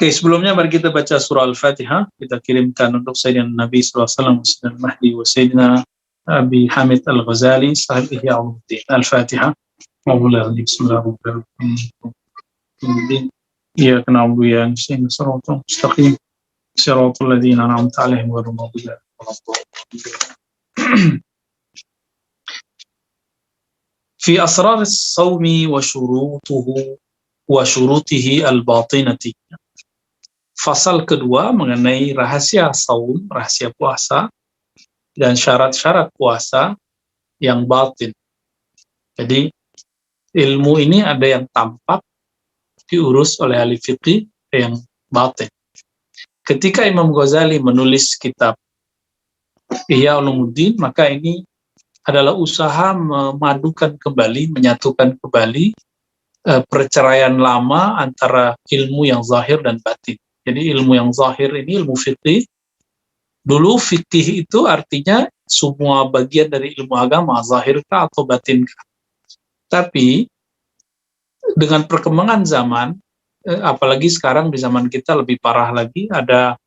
Oke, sebelumnya mari kita baca surah Al-Fatihah. Kita kirimkan untuk Sayyidina Nabi SAW, Sayyidina Mahdi, wa Sayyidina Abi Hamid Al-Ghazali, sahib Ihya Ulumuddin. Al-Fatihah. Bismillahirrahmanirrahim. Iyyaka na'budu wa iyyaka nasta'in. Shiratal mustaqim. Shiratal ladzina an'amta 'alaihim ghairil maghdubi 'alaihim waladdallin. Fi asrar as-sawmi wa syurutihi al-batinati. Fasal kedua mengenai rahasia saum, rahasia puasa, dan syarat-syarat puasa yang batin. Jadi ilmu ini ada yang tampak diurus oleh ahli fiqih, ada yang batin. Ketika Imam Ghazali menulis kitab Ihya Ulumuddin, maka ini adalah usaha memadukan kembali, menyatukan kembali perceraian lama antara ilmu yang zahir dan batin. Jadi ilmu yang zahir ini ilmu fikih. Dulu fikih itu artinya semua bagian dari ilmu agama, zahirkah atau batinkah. Tapi dengan perkembangan zaman, apalagi sekarang di zaman kita lebih parah lagi, ada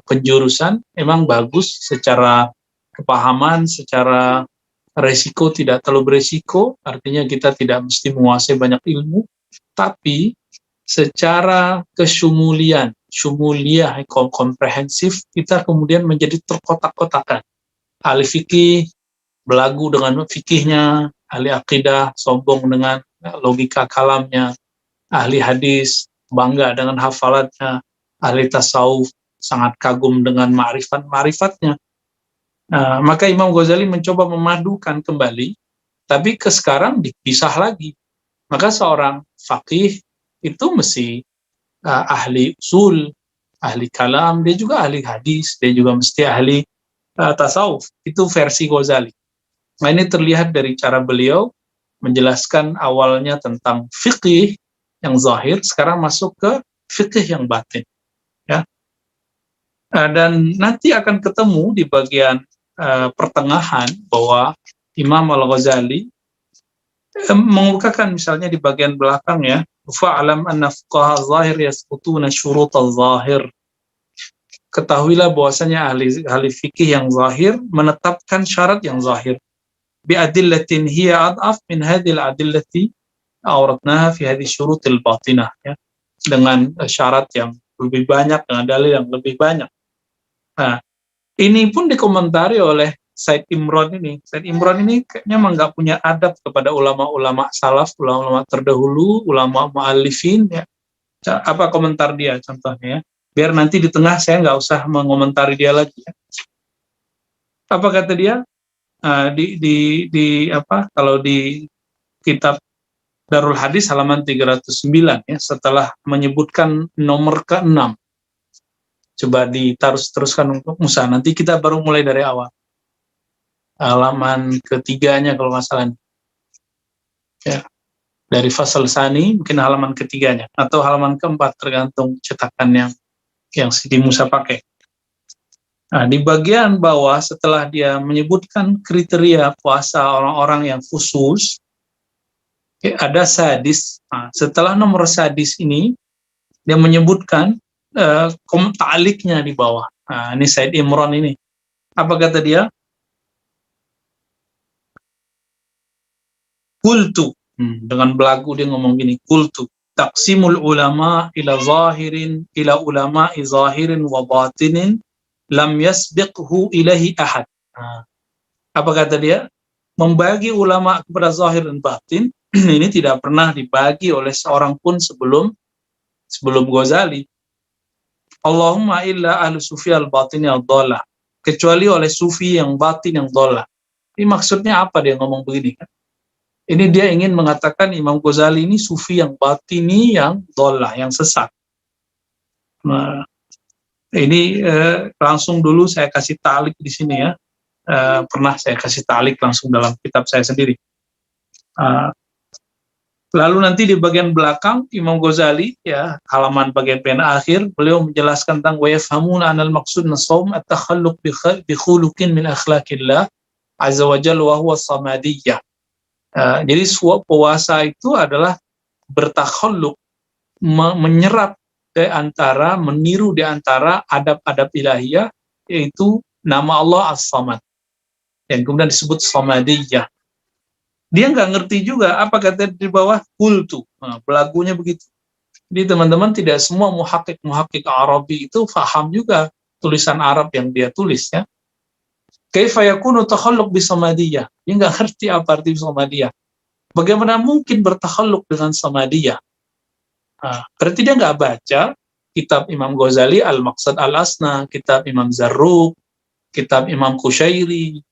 penjurusan, memang bagus secara kepahaman, secara resiko tidak terlalu beresiko, artinya kita tidak mesti menguasai banyak ilmu, tapi secara kesyumulian, syumuliyah, komprehensif, kita kemudian menjadi terkotak-kotakan. Ahli fikih belagu dengan fikihnya, ahli akidah sombong dengan logika kalamnya, ahli hadis bangga dengan hafalatnya, ahli tasawuf sangat kagum dengan ma'rifatnya. Maka Imam Ghazali mencoba memadukan kembali, tapi sekarang dipisah lagi. Maka seorang faqih itu mesti ahli usul, ahli kalam, dia juga ahli hadis, dia juga mesti ahli tasawuf. Itu versi Ghazali. Nah, ini terlihat dari cara beliau menjelaskan awalnya tentang fikih yang zahir, sekarang masuk ke fikih yang batin. Ya. Dan nanti akan ketemu di bagian pertengahan bahwa Imam Al-Ghazali mengukakan misalnya di bagian belakang ya, fa'alam anna fuqaha zahir yasqutuna syurut al-zahir. Ketahuilah bahwasanya ahli fikih yang zahir menetapkan syarat yang zahir. Bi adillatin hiya ad'af min hadhil adillati awratnaha fi hadhihi syurutil batinah ya. Dengan syarat yang lebih banyak, dengan dalil yang lebih banyak. Nah, ini pun dikomentari oleh Said Imran ini. Said Imran ini kayaknya memang nggak punya adab kepada ulama-ulama salaf, ulama-ulama terdahulu, ulama mu'allifin ya. Apa komentar dia contohnya ya? Biar nanti di tengah saya nggak usah mengomentari dia lagi ya. Apa kata dia? Kalau di kitab Darul Hadis halaman 309 ya, setelah menyebutkan nomor ke-6. Coba diteruskan untuk Musa. Nanti kita baru mulai dari awal. Halaman ketiganya kalau nggak salah. Ya. Dari fasal sani mungkin halaman ketiganya atau halaman keempat tergantung cetakan yang Siti Musa pakai. Nah, di bagian bawah setelah dia menyebutkan kriteria puasa orang-orang yang khusus, ada sadis. Nah, setelah nomor sadis ini dia menyebutkan ta'aliknya di bawah. Nah, ini Said Imran ini. Apa kata dia? Qultu, dengan belagu dia ngomong gini, qultu taqsimul ulama ila ulama'i zahirin wa batinin lam yasbiqhu ilahi ahad. Nah, apa kata dia? Membagi ulama kepada zahir dan batin ini tidak pernah dibagi oleh seorang pun sebelum Ghazali. Allahumma illa ahlu sufi al-batini al-dhalah, kecuali oleh sufi yang batin yang dhalah. Ini maksudnya apa dia ngomong begini kan? Ini dia ingin mengatakan Imam Ghazali ini sufi yang batini yang dhalah, yang sesat. Nah, ini langsung dulu saya kasih ta'liq di sini ya. Pernah saya kasih ta'liq langsung dalam kitab saya sendiri. Lalu nanti di bagian belakang Imam Ghazali ya, halaman bagian pena akhir, beliau menjelaskan tentang wa yafhamuna anal maqsud nasawm at-takhalluq bi khuluqin min akhlaqillah azza wa jalla wa huwa samadiyah. Jadi puasa itu adalah bertakhalluk, menyerap meniru di antara adab-adab ilahiyah, yaitu nama Allah As-Samad, yang kemudian disebut Samadiyah. Dia nggak ngerti juga apa kata di bawah kultu. Nah, belagunya begitu. Jadi teman-teman, tidak semua muhakkik Arabi itu faham juga tulisan Arab yang dia tulis, ya. Kaifa yakunu takhalluq bi Samadiyah? Dia nggak ngerti apa arti Samadiyah. Bagaimana mungkin bertakhalluk dengan Samadiyah? Nah, berarti dia nggak baca kitab Imam Ghazali Al-Maqsad Al-Asna, kitab Imam Zarruq, kitab Imam Qushairi,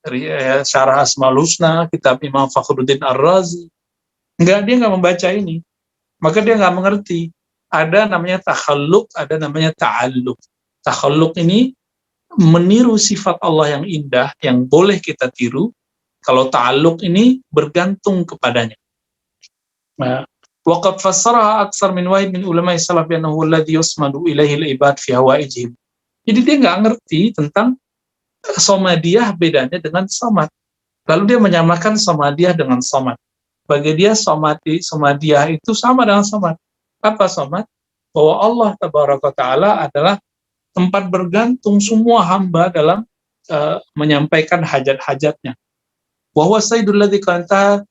Syarah Asmaul Husna, kitab Imam Fakhruddin Ar-Razi. Dia nggak membaca ini. Maka dia nggak mengerti. Ada namanya takhalluk, ada namanya ta'alluq. Takhalluk ini meniru sifat Allah yang indah, yang boleh kita tiru. Kalau ta'alluq ini bergantung kepadanya. Nah, waqad fassaraha aksar min wahid min ulama'i salaf bi annahu alladhi yusmadu ilaihi al-ibad fi hawaijihim. Jadi dia nggak ngerti tentang Samadiyah bedanya dengan Samad. Lalu dia menyamakan Samadiyah dengan Samad. Bagi dia Samadiyah itu sama dengan Samad. Apa Samad? Bahwa Allah Tabaraka Ta'ala adalah tempat bergantung semua hamba dalam menyampaikan hajat-hajatnya. Wa huwa sayyidul ladzi kanta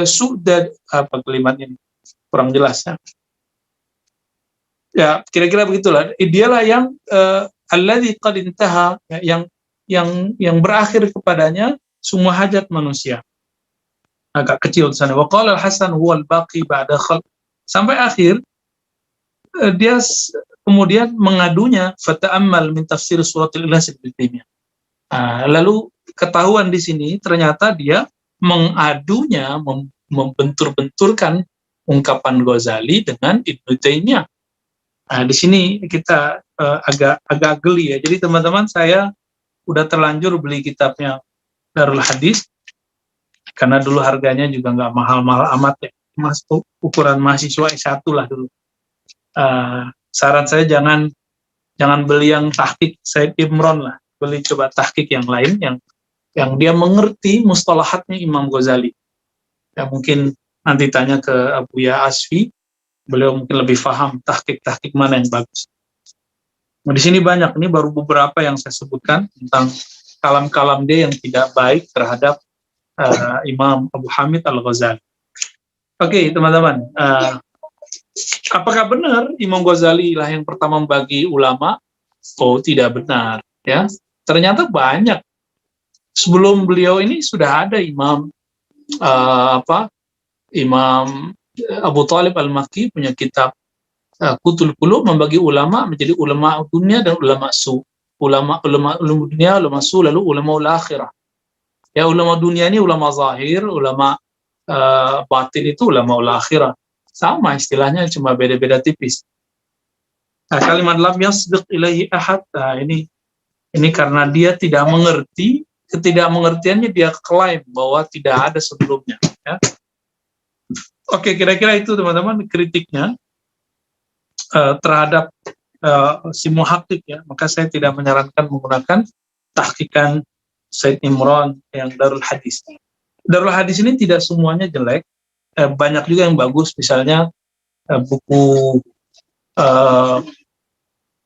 su'dad, apa kalimat ini? Kurang jelas, ya. Ya, kira-kira begitulah. Dialah yang alladzi qad intaha, yang berakhir kepadanya semua hajat manusia. Agak kecil di sana. Wa qala al-Hasan huwa al-baqi ba'da khalq. Sampai akhir dia kemudian mengadunya fata'ammal min tafsir suratul Ikhlas Ibnu Taimiyah. Lalu ketahuan di sini ternyata dia mengadunya, membentur-benturkan ungkapan Ghazali dengan Ibnu Taimiyah. Di sini kita agak geli, ya. Jadi teman-teman, saya udah terlanjur beli kitabnya Darul Hadis karena dulu harganya juga nggak mahal-mahal amat, ya. Ukuran mahasiswa S1 lah dulu. Saran saya jangan beli yang tahqiq Said Imron lah. Beli coba tahqiq yang lain yang dia mengerti mustalahatnya Imam Ghazali. Ya, mungkin nanti tanya ke Abuya Asfi, beliau mungkin lebih paham tahqiq mana yang bagus. Nah, di sini banyak, ini baru beberapa yang saya sebutkan tentang kalam-kalam dia yang tidak baik terhadap Imam Abu Hamid Al-Ghazali. Oke, teman-teman, apakah benar Imam Ghazali lah yang pertama membagi ulama? Oh, tidak benar, ya. Ternyata banyak. Sebelum beliau ini sudah ada Imam Imam Abu Thalib Al-Makki punya kitab Qutul Qulub, membagi ulama menjadi ulama dunia dan ulama su. Ulama dunia, ulama su, lalu ulama akhirah. Ya, ulama dunia ini ulama zahir, ulama batin itu ulama akhirah. Sama istilahnya, cuma beda-beda tipis. Nah, kalimat lam yasbiq ilaihi ahad, ini karena dia tidak mengerti, ketidakmengertiannya dia klaim bahwa tidak ada sebelumnya, ya. Oke, kira-kira itu teman-teman kritiknya terhadap si muhakkik, ya. Maka saya tidak menyarankan menggunakan tahqiqan Said Imron yang Darul Hadis. Darul Hadis ini tidak semuanya jelek, banyak juga yang bagus. Misalnya buku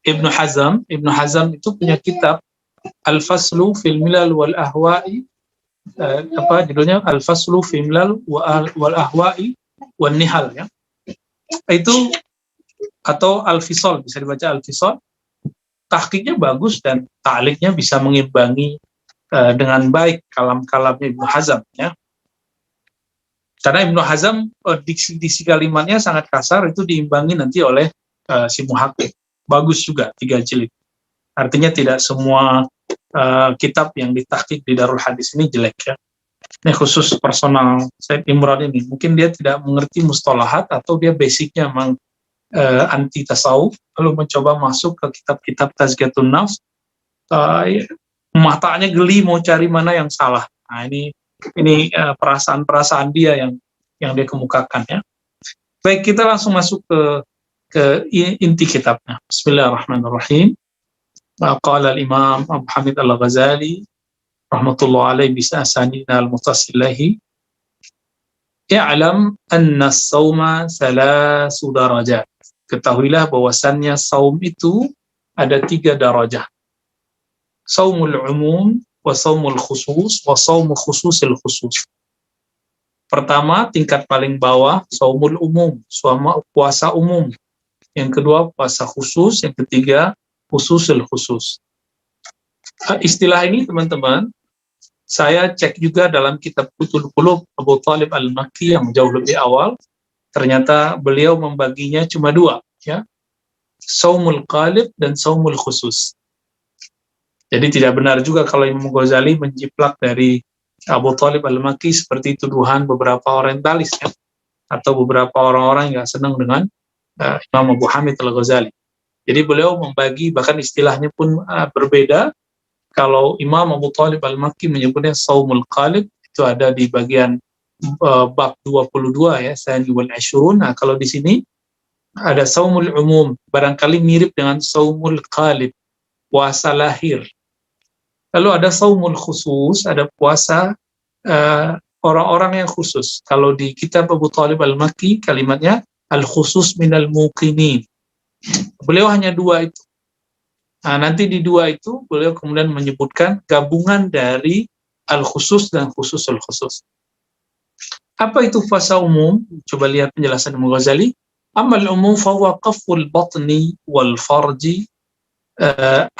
Ibnu Hazm itu punya kitab Al-Faslu fil Milal wal Ahwa'i, judulnya Al-Faslu fil Milal wal Ahwa'i wan Nihal, ya. Itu, atau Al-Fisal, bisa dibaca Al-Fisal. Tahqiqnya bagus dan ta'liqnya bisa mengimbangi dengan baik kalam-kalamnya Ibnu Hazm, ya. Karena Ibnu Hazm diksi kalimatnya sangat kasar, itu diimbangi nanti oleh si muhakkik. Bagus juga, 3 jilid. Artinya tidak semua kitab yang ditahqiq di Darul Hadis ini jelek, ya. Ini khusus personal Said Imron ini. Mungkin dia tidak mengerti mustalahat atau dia basicnya memang anti tasawuf, lalu mencoba masuk ke kitab-kitab Tazkiyatun Nafs, matanya geli mau cari mana yang salah. Nah, ini perasaan-perasaan dia yang dia kemukakan, ya. Baik, kita langsung masuk ke inti kitabnya. Bismillahirrahmanirrahim. Qala al-Imam Abu Hamid Al-Ghazali rahmatullah alaihi bi asanidina al-muttasilahi I'lam anna as-sawma salasu darajat. Ketahuilah bahwasannya saum itu ada 3 darajah. Saumul umum, wa saumul khusus, wa saumu khususil khusus. Pertama, tingkat paling bawah, saumul umum, puasa umum. Yang kedua, puasa khusus. Yang ketiga, khususil khusus. Istilah ini, teman-teman, saya cek juga dalam kitab Futhul Qulub Abu Thalib Al-Makki yang jauh lebih awal. Ternyata beliau membaginya cuma 2, ya. Saumul qalib dan saumul khusus. Jadi tidak benar juga kalau Imam Ghazali menjiplak dari Abu Thalib Al-Makki seperti tuduhan beberapa orientalis, ya, atau beberapa orang-orang yang senang dengan Imam Abu Hamid Al-Ghazali. Jadi beliau membagi, bahkan istilahnya pun berbeda. Kalau Imam Abu Thalib Al-Makki menyebutnya saumul qalib, itu ada di bagian bab 22, ya, Sani wal Ashrun. Nah, kalau di sini ada saumul umum, barangkali mirip dengan saumul qalib, puasa lahir. Lalu ada saumul khusus, ada puasa orang-orang yang khusus. Kalau di kitab Abu Thalib Al-Makki, kalimatnya al-khusus minal muqinin. Beliau hanya 2 itu. Nah, nanti di 2 itu beliau kemudian menyebutkan gabungan dari al-khusus dan khususul khusus. Apa itu puasa umum? Coba lihat penjelasan Imam Ghazali. Amal umum fahuwa qaful batni wal farji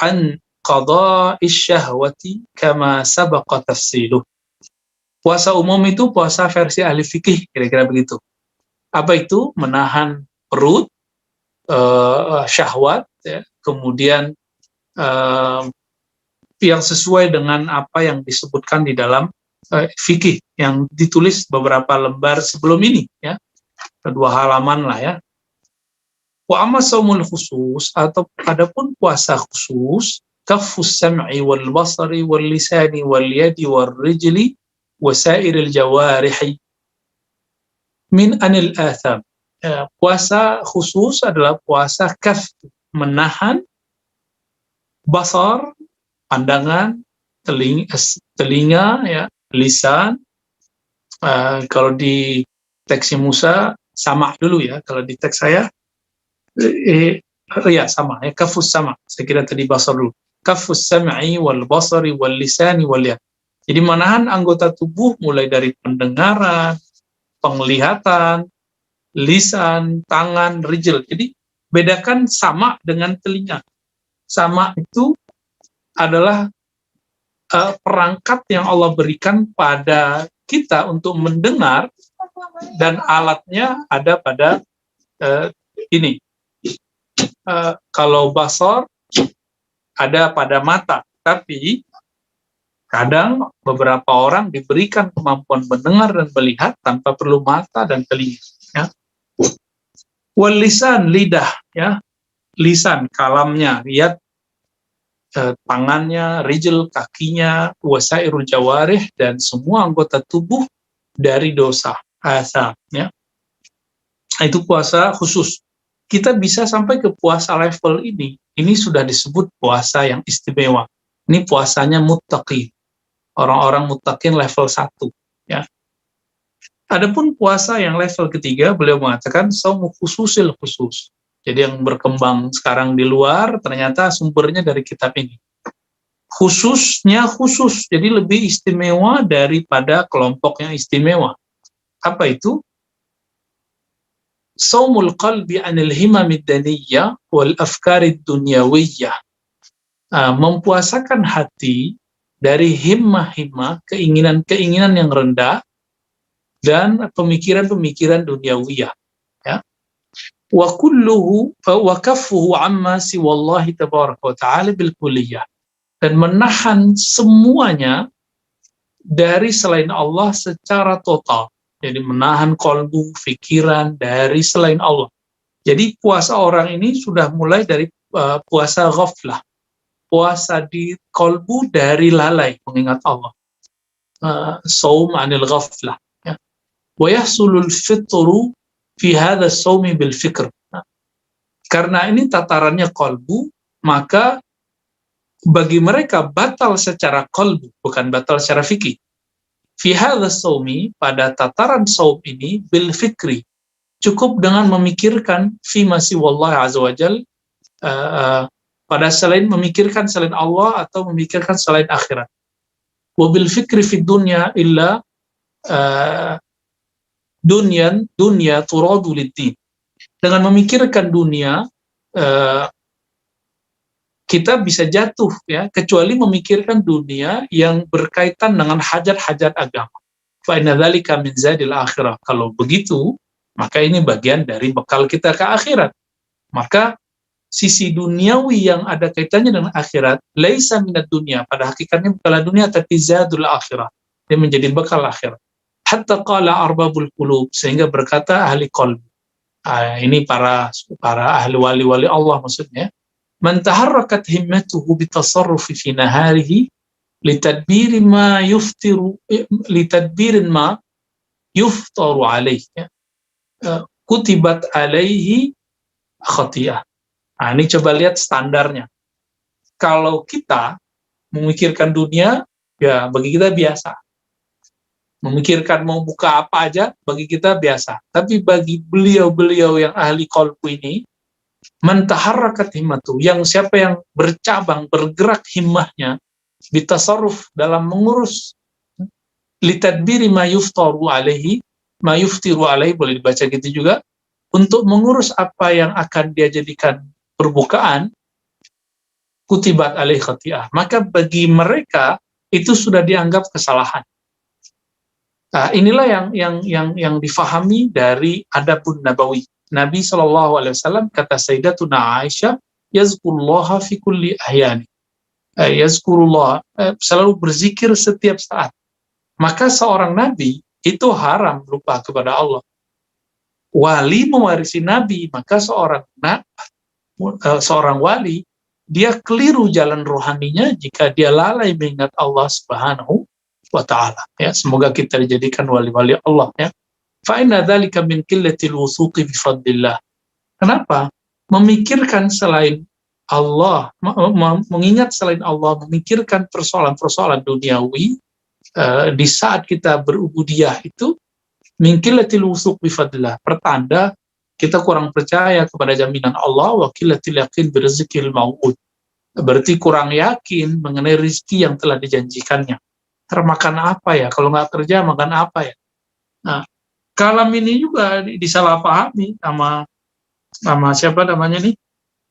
an qada'i syahwati kama sabaqa tafsiluh. Puasa umum itu puasa versi ahli fikih, kira-kira begitu. Apa itu? Menahan perut, syahwat, ya, kemudian yang sesuai dengan apa yang disebutkan di dalam fikih yang ditulis beberapa lembar sebelum ini, ya, 2 halaman lah, ya. Wa amma saumul khusus, atau adapun puasa khusus, kaffus sam'i wal basari wal lisani wal yadi wal rijli wa sairil jawarihi min anil atham. Puasa khusus adalah puasa kaf, menahan basar, pandangan, telinga, ya, lisan. Kalau di teksnya Musa sama dulu, ya. Kalau di teks saya ya sama, ya, kafus sama. Saya kira tadi basar dulu. Kafus sam'i wal basari wal lisani wal yad. Jadi menahan anggota tubuh mulai dari pendengaran, penglihatan, lisan, tangan, rijl. Jadi bedakan sama dengan telinga. Sama itu adalah perangkat yang Allah berikan pada kita untuk mendengar, dan alatnya ada pada ini. Kalau basar ada pada mata, tapi kadang beberapa orang diberikan kemampuan mendengar dan melihat tanpa perlu mata dan telinga, ya. Wal lisan, lidah, ya. Lisan, kalamnya, lihat tangannya, rijl, kakinya, wasairul jawarih, dan semua anggota tubuh dari dosa, asam, ya. Itu puasa khusus. Kita bisa sampai ke puasa level ini. Ini sudah disebut puasa yang istimewa. Ini puasanya muttaqin. Orang-orang muttaqin level 1, ya. Adapun puasa yang level ketiga, beliau mengatakan saumu khususil khusus. Jadi yang berkembang sekarang di luar ternyata sumbernya dari kitab ini. Khususnya khusus, jadi lebih istimewa daripada kelompok yang istimewa. Apa itu? Saumul qalbi anil himamid daniyah wal afkarid dunyawiyah. Mempuasakan hati dari himmah-himmah, keinginan-keinginan yang rendah, dan pemikiran-pemikiran duniawiyah, ya. Wa kulluhu wa kaffuhu amma siwallahi tabaraka wa ta'ala bil kulliyah, dan menahan semuanya dari selain Allah secara total. Jadi menahan kolbu, pikiran dari selain Allah. Jadi puasa orang ini sudah mulai dari puasa ghaflah, puasa di kolbu dari lalai mengingat Allah. Saum anil ghaflah, ya. Wa yahsulul fitru fi hadha saumi bil fikr. Karena ini tatarannya kolbu, maka bagi mereka batal secara kolbu, bukan batal secara fikih. Fi hadza shaumi, pada tataran saum ini, bil fikri, cukup dengan memikirkan fi masih wallah azza wajal, pada selain memikirkan selain Allah atau memikirkan selain akhirat. Wa bil fikri fi dunya illa dunya turadu lid-din. Dengan memikirkan dunia, kita bisa jatuh, ya, kecuali memikirkan dunia yang berkaitan dengan hajat-hajat agama. Fa inna dzalika min zadil akhirah. Kalau begitu, maka ini bagian dari bekal kita ke akhirat. Maka sisi duniawi yang ada kaitannya dengan akhirat, laisa minad dunya, pada hakikatnya bukanlah dunia, tapi zadul akhirah. Dia menjadi bekal akhirat. Hatta qala arbabul qulub, sehingga berkata ahli qalbi. Ini para ahli wali-wali Allah maksudnya. Man taharrakat himmatuhu bitasarrufi fi naharihi litadbirin ma yuftaru alaih, kutibat alaihi khati'ah. Ini coba lihat standarnya. Kalau kita memikirkan dunia, ya bagi kita biasa. Memikirkan mau buka apa aja, bagi kita biasa. Tapi bagi beliau-beliau yang ahli qalbu ini, mentaharrakat himmatu, yang siapa yang bercabang, bergerak himmahnya, bitasarruf, dalam mengurus, litadbiri ma yuftiru alaihi, boleh dibaca gitu juga, untuk mengurus apa yang akan dia jadikan perbukaan, kutibat alaihi khati'ah, maka bagi mereka itu sudah dianggap kesalahan. Nah, inilah yang difahami dari adabun nabawi. Nabi SAW, kata Sayyidatuna Aisyah, yazkurullaha fi kulli ahyani. Yazkurullah, selalu berzikir setiap saat. Maka seorang nabi itu haram lupa kepada Allah. Wali mewarisi nabi, maka seorang wali, dia keliru jalan rohaninya jika dia lalai mengingat Allah Subhanahu wa ta'ala. Ya, semoga kita dijadikan wali-wali Allah, ya. Fa inna dzalika min qillatil wuthuqi bi fadlillah. Kenapa? Memikirkan selain Allah, mengingat selain Allah, memikirkan persoalan-persoalan duniawi di saat kita berubudiyah itu, min qillatil wuthuq bi fadlillah, pertanda kita kurang percaya kepada jaminan Allah, wa qillatil yaqin bi rizqil mau'ud. Berarti kurang yakin mengenai rezeki yang telah dijanjikannya. Termakan apa ya? Kalau nggak kerja, makan apa ya? Nah, kalam ini juga disalahpahami sama siapa namanya nih?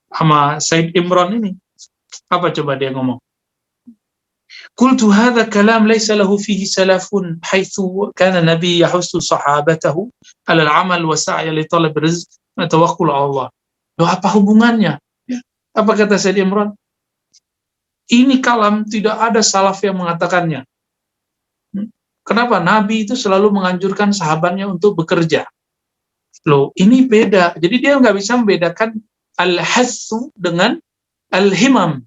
Sama Said Imran ini. Apa coba dia ngomong? Qultu hadza kalam laysa lahu fihi salafun haitsu kana nabi yahussu sahabatahu 'ala al-'amal wa sa'ya li talab rizq wa tawakkul 'ala Allah. Loh, apa hubungannya? Ya. Apa kata Said Imran? Ini kalam tidak ada salaf yang mengatakannya. Kenapa? Nabi itu selalu menganjurkan sahabatnya untuk bekerja. Loh, ini beda. Jadi dia nggak bisa membedakan al-hassu dengan al-himam.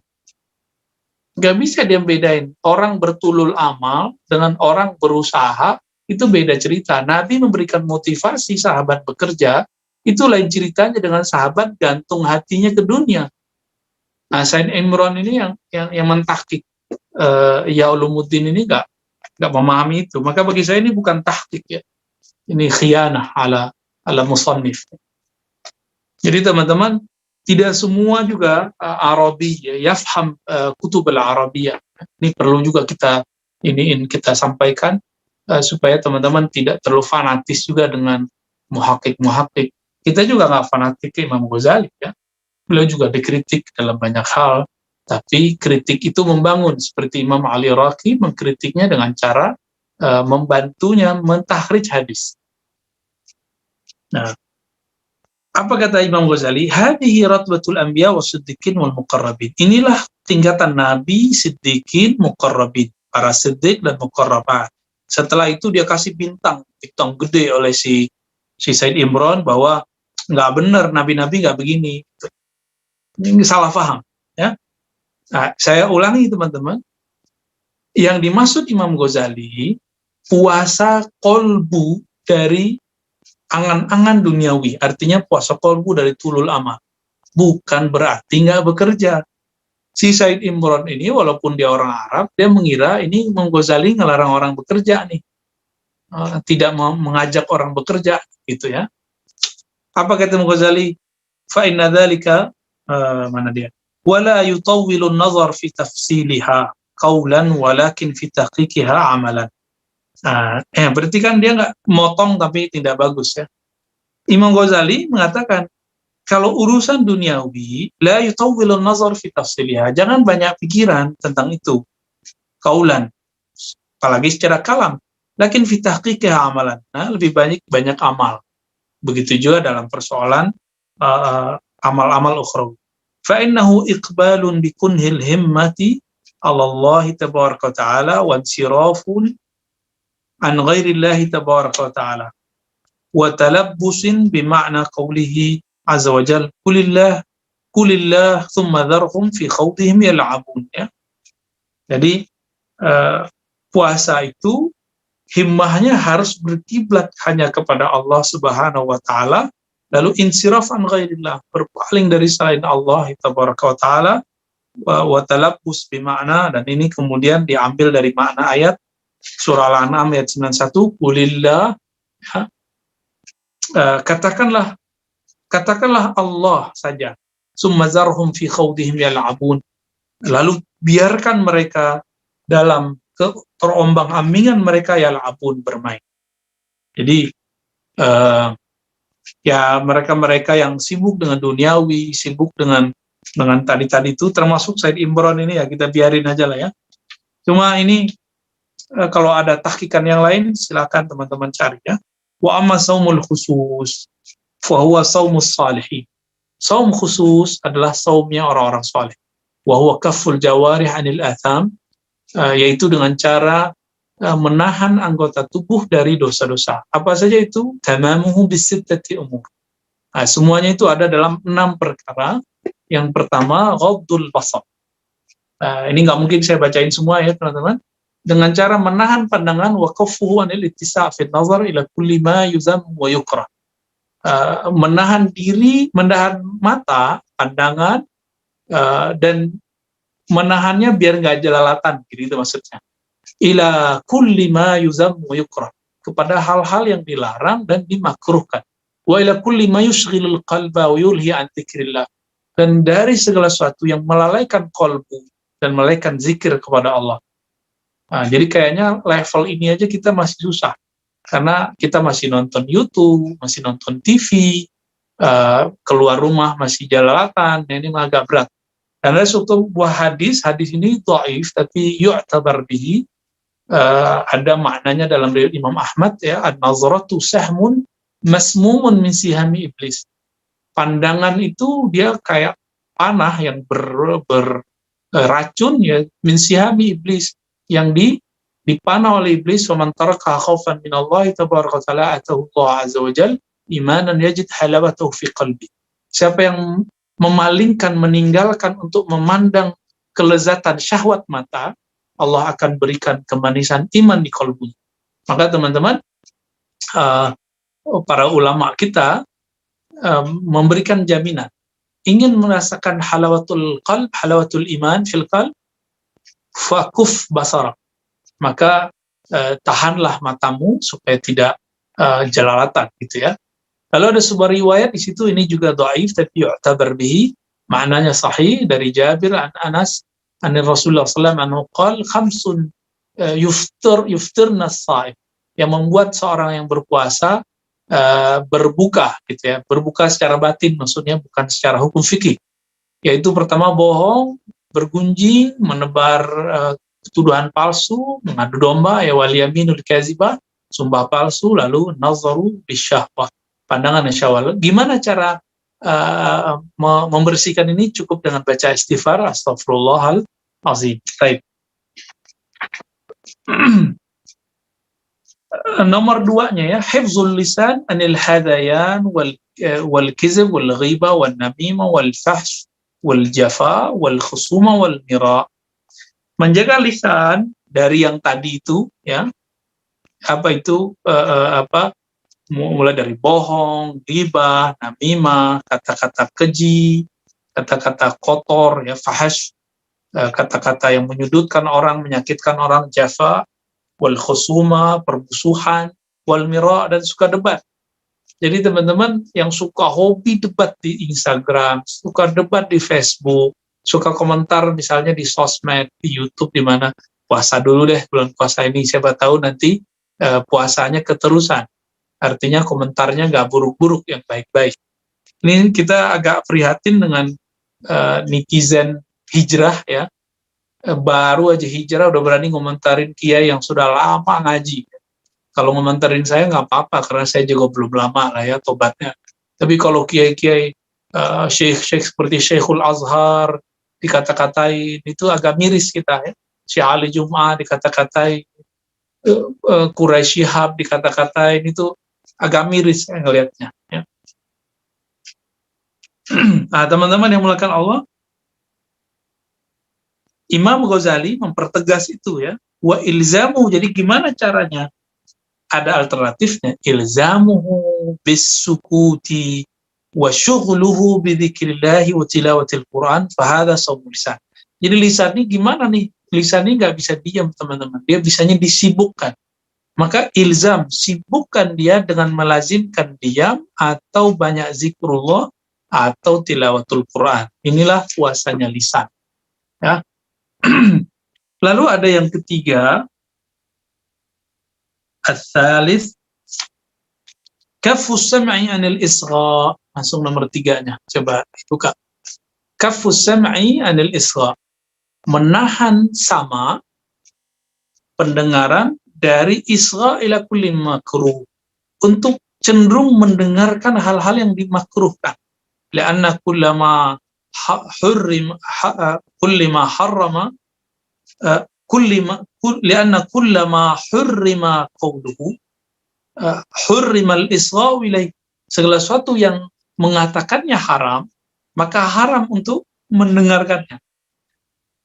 Nggak bisa dia bedain. Orang bertulul amal dengan orang berusaha, itu beda cerita. Nabi memberikan motivasi sahabat bekerja, itu lain ceritanya dengan sahabat gantung hatinya ke dunia. Nah, Said Imran ini yang mentahqiq ya Ulumuddin ini nggak memahami itu. Maka bagi saya ini bukan tahqiq, ya. Ini khianah ala musannif. Jadi teman-teman, tidak semua juga Arabi, ya, yafham kutub al-Arabiyah. Ini perlu juga kita sampaikan supaya teman-teman tidak terlalu fanatis juga dengan muhaqqiq. Kita juga nggak fanatik ke Imam Ghazali, ya. Beliau juga dikritik dalam banyak hal. Tapi kritik itu membangun, seperti Imam Ali Raqi mengkritiknya dengan cara membantunya mentahrijh hadis. Nah, apa kata Imam Ghazali? Hadhihi ratbatul anbiya was-siddiqin wal muqarrabin. Inilah tingkatan nabi, siddiqin, muqarrabin, para siddiq dan muqarrabat. Setelah itu dia kasih bintang gede oleh si Said Imran bahwa nggak benar, nabi-nabi nggak begini. Ini salah paham, ya. Nah, saya ulangi teman-teman, yang dimaksud Imam Ghazali puasa kolbu dari angan-angan duniawi, artinya puasa kolbu dari tulul amal, bukan berarti nggak bekerja. Si Said Imran ini walaupun dia orang Arab, dia mengira ini Imam Ghazali ngelarang orang bekerja nih. tidak mengajak orang bekerja, gitu ya. Apa kata Imam Ghazali? Fa inna dzalika mana dia? Wala yutawwilu an-nazar fi tafsiliha qawlan walakin fi tahqiqiha amalan. Berarti kan dia nggak motong tapi tidak bagus ya. Imam Ghazali mengatakan kalau urusan duniawi la yutawwilu an-nazar fi tafsiliha, jangan banyak pikiran tentang itu. Qaulan, apalagi secara kalam. Lakin fi tahqiqiha amalan. Nah, lebih banyak amal. Begitu juga dalam persoalan amal-amal ukhrawi. Fa innahu iqbalun bi kunhil himmati 'ala Allah tabaraka wa ta'ala wa insirafun an ghairi Allah tabaraka wa ta'ala wa talabbusin bi ma'na qawlihi azza wa jalla kulillah thumma dharhum fi khawdihim yal'abun, ya. Jadi puasa itu himmahnya harus berkiblat hanya kepada Allah Subhanahu wa taala, lalu insiraf an ghairillah, berpaling dari selain Allah tabaraka wa taala, wa talabbus bimakna, dan ini kemudian diambil dari makna ayat surah Al-An'am ayat 91, qulillah, katakanlah Allah saja, summa zarhum fi khawdihim yal'abun, lalu biarkan mereka dalam terombang-ambingan mereka yal'abun, bermain. Jadi ya mereka-mereka yang sibuk dengan duniawi, sibuk dengan tadi itu, termasuk Said Imran ini, ya kita biarin aja lah ya. Cuma ini kalau ada tahqiqan yang lain silakan teman-teman cari ya. Wa amma saumul khusus fa huwa saumus salihin. Saum khusus adalah saumnya orang-orang saleh. Wa huwa kafful jawarih 'anil atham, yaitu dengan cara menahan anggota tubuh dari dosa-dosa. Apa saja itu? Tamamuhu bisittati umur. Semuanya itu ada dalam 6 perkara. Yang pertama, ghaddul basar. Ini nggak mungkin saya bacain semua ya teman-teman. Dengan cara menahan pandangan, wa kaffuhu anil ittisa' fi nazar ila kulli ma yuzam wa yukrah. Menahan diri, menahan mata, pandangan, dan menahannya biar nggak jelalatan, gitu maksudnya. Ila kulli ma yuzam wa yukrah, kepada hal-hal yang dilarang dan dimakruhkan. Wa ila kulli ma yushghilul qalba wa yulhi an dzikrillah, dan dari segala sesuatu yang melalaikan qalbu dan melalaikan zikir kepada Allah. Jadi kayaknya level ini aja kita masih susah, karena kita masih nonton YouTube, masih nonton TV, keluar rumah masih jelalatan, ini agak berat. Dan ada suatu buah hadis ini dhaif tapi yu'tabar bihi, ada maknanya dalam riwayat Imam Ahmad ya, an-nazratu sahmun masmumun min sihami iblis. Pandangan itu dia kayak panah yang beracun ya, min sihami iblis, yang dipanah oleh iblis. Wa man taraka khaufan min Allah tabaraka wa taala atahu Allah azza wa jalla imanan yajid halawatahu fi qalbi. Siapa yang memalingkan, meninggalkan untuk memandang kelezatan syahwat mata, Allah akan berikan kemanisan iman di kalbunya. Maka teman-teman, para ulama kita memberikan jaminan, ingin merasakan halawatul qalb, halawatul iman fil qalb, fakuf basara, maka tahanlah matamu supaya tidak jelalatan, gitu ya. Lalu ada sebuah riwayat di situ, ini juga dhaif tapi yu'tabar bihi, maknanya sahih, dari Jabir an Anas an Rasulullah sallallahu alaihi wasallam qala khamsun yuftirna as-shaim, yang membuat seorang yang berpuasa berbuka, gitu ya. Berbuka secara batin, maksudnya bukan secara hukum fikih. Yaitu pertama, bohong, bergunjing, menebar tuduhan palsu, mengadu domba, ya wal yaminul kazibah, sumpah palsu, lalu nazaru bisyahwah, pandangan syahwat. Gimana cara membersihkan ini? Cukup dengan baca istighfar, astaghfirullahal azim. Baik. Nomor 2-nya ya, hifzul lisan anil hadayan wal kizb wal ghiba wal namimah wal fahsh wal jafa wal khusuma wal mira. Menjaga lisan dari yang tadi itu ya. Apa itu? Mulai dari bohong, ghibah, namimah, kata-kata keji, kata-kata kotor, ya, fahash, kata-kata yang menyudutkan orang, menyakitkan orang, jafa, wal khusuma, permusuhan, wal mira, dan suka debat. Jadi teman-teman yang suka hobi debat di Instagram, suka debat di Facebook, suka komentar misalnya di sosmed, di YouTube, di mana puasa dulu deh bulan puasa ini, siapa tahu nanti puasanya keterusan. Artinya komentarnya nggak buruk-buruk, yang baik-baik. Ini kita agak prihatin dengan netizen hijrah ya. Baru aja hijrah udah berani ngomentarin kiai yang sudah lama ngaji. Kalau ngomentarin saya nggak apa-apa, karena saya juga belum lama lah ya tobatnya. Tapi kalau kiai-kiai syekh seperti Syekhul Azhar dikata-katain, itu agak miris kita ya. Syekh Ali Jum'ah dikata-katain, Quraisy Shihab dikata-katain, itu agak miris saya ngelihatnya ya. Nah, teman-teman yang mulakan Allah, Imam Ghazali mempertegas itu ya. Wa ilzamu, jadi gimana caranya? Ada alternatifnya, ilzamuhu bis-sukuti wa syughluhu bi dzikrillahi wa tilawatil Quran fa hadza shaumul lisan. Jadi lisan ini gimana nih? Lisan ini nggak bisa diam, teman-teman. Dia bisanya disibukkan. Maka ilzam, sibukkan dia dengan melazimkan diam atau banyak zikrullah atau tilawatul Quran. Inilah puasanya lisan. Ya. Lalu ada yang ketiga, Al-Thalith, Kafus sam'i anil isra. Langsung nomor 3-nya. Coba buka. Kafus sam'i anil isra. Menahan sama pendengaran dari isra ila kulli makruh. Untuk cenderung mendengarkan hal-hal yang dimakruhkan. Lianna kullama harrama lianna kullama hurrima qawluhu hurrimal isra'u ilaih. Segala sesuatu yang mengatakannya haram, maka haram untuk mendengarkannya.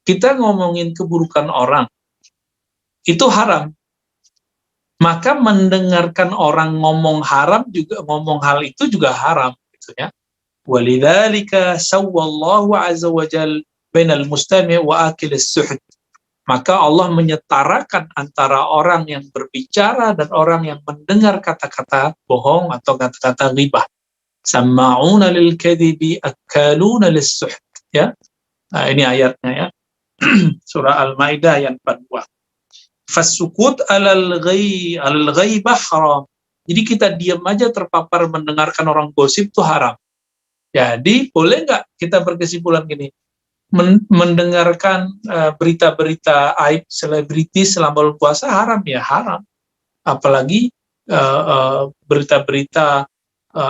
Kita ngomongin keburukan orang, itu haram. Maka mendengarkan orang ngomong haram juga, ngomong hal itu juga haram gitu ya. Walidzalika sawwallahu azza wa jalla bainal mustami' wa akilis suhud. Maka Allah menyetarakan antara orang yang berbicara dan orang yang mendengar kata-kata bohong atau kata-kata ghibah. Samma'una lil kadhibi akaluna lis-suhd, ya. Nah, ini ayatnya ya. Surah Al-Maidah ayat 42. Fasukut alal ghaibah haram. Jadi kita diam aja terpapar mendengarkan orang gosip itu haram. Jadi boleh nggak kita berkesimpulan gini? Mendengarkan berita-berita aib selebriti selama bulan puasa haram ya haram. Apalagi berita-berita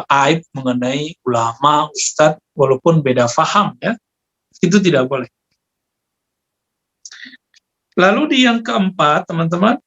aib mengenai ulama, ustadz, walaupun beda faham ya, itu tidak boleh. Lalu di yang keempat, teman-teman,